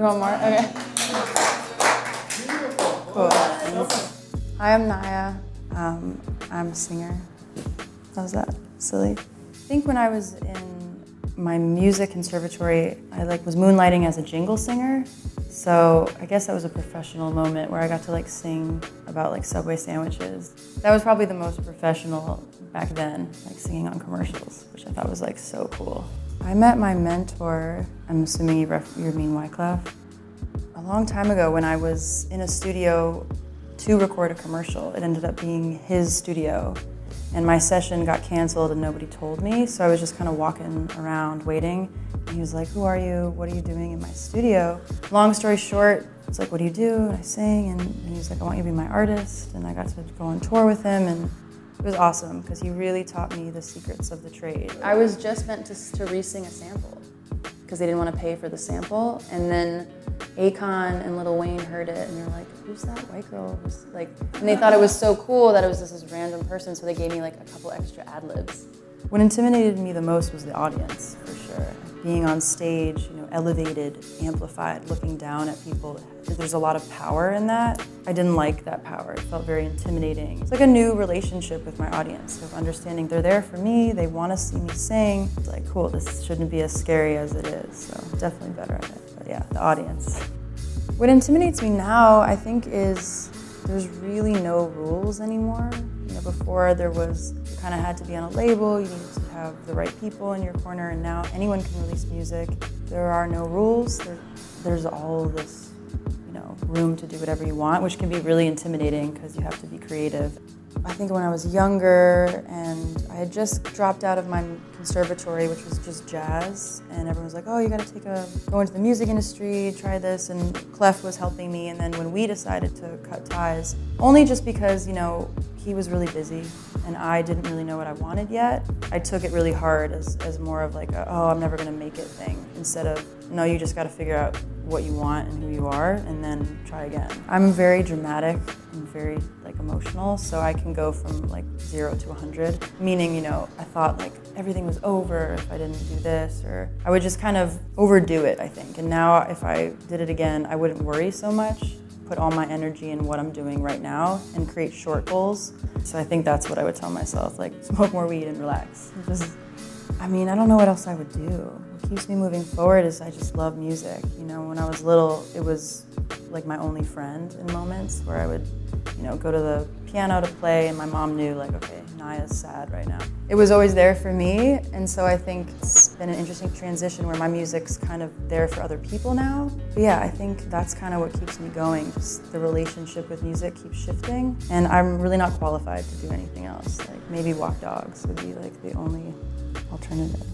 You want more? Okay. Cool. Hi, I'm Niia. I'm a singer. How's that? Silly? I think when I was in my music conservatory, I was moonlighting as a jingle singer. So I guess that was a professional moment where I got to sing about Subway sandwiches. That was probably the most professional back then, singing on commercials, which I thought was so cool. I met my mentor, I'm assuming you mean Wyclef, a long time ago when I was in a studio to record a commercial. It ended up being his studio, and my session got canceled and nobody told me, so I was just kind of walking around waiting. And he was like, "Who are you? What are you doing in my studio?" Long story short, it's like, "What do you do?" And I sing, and he was like, "I want you to be my artist." And I got to go on tour with him, and it was awesome because he really taught me the secrets of the trade. I was just meant to re-sing a sample because they didn't want to pay for the sample, and then Akon and Lil Wayne heard it, and they were like, "Who's that white girl?" And they thought it was so cool that it was just this random person, so they gave me a couple extra ad-libs. What intimidated me the most was the audience, for sure. Being on stage, elevated, amplified, looking down at people. There's a lot of power in that. I didn't like that power. It felt very intimidating. It's like a new relationship with my audience of understanding they're there for me, they want to see me sing. It's like, cool, this shouldn't be as scary as it is, so definitely better at it. But yeah, the audience. What intimidates me now, I think, is there's really no rules anymore. Before there was, you kind of had to be on a label, you needed to have the right people in your corner, and now anyone can release music. There are no rules. There's all this, room to do whatever you want, which can be really intimidating because you have to be creative. I think when I was younger and I had just dropped out of my conservatory, which was just jazz, and everyone was like, "Oh, you gotta go into the music industry, try this," and Clef was helping me, and then when we decided to cut ties, only just because, he was really busy and I didn't really know what I wanted yet, I took it really hard as more of "Oh, I'm never gonna make it" thing, instead of, no, you just gotta figure out what you want and who you are and then try again. I'm very dramatic and very emotional, so I can go from 0 to 100, meaning, I thought everything was over if I didn't do this, or I would just kind of overdo it, I think. And now if I did it again, I wouldn't worry so much, put all my energy in what I'm doing right now and create short goals. So I think that's what I would tell myself, smoke more weed and relax. I don't know what else I would do. What keeps me moving forward is I just love music. When I was little, it was my only friend in moments where I would, go to the piano to play, and my mom knew okay, Nia's sad right now. It was always there for me, and so I think it's been an interesting transition where my music's kind of there for other people now. But yeah, I think that's kind of what keeps me going. Just the relationship with music keeps shifting, and I'm really not qualified to do anything else. Maybe walk dogs would be the only alternative.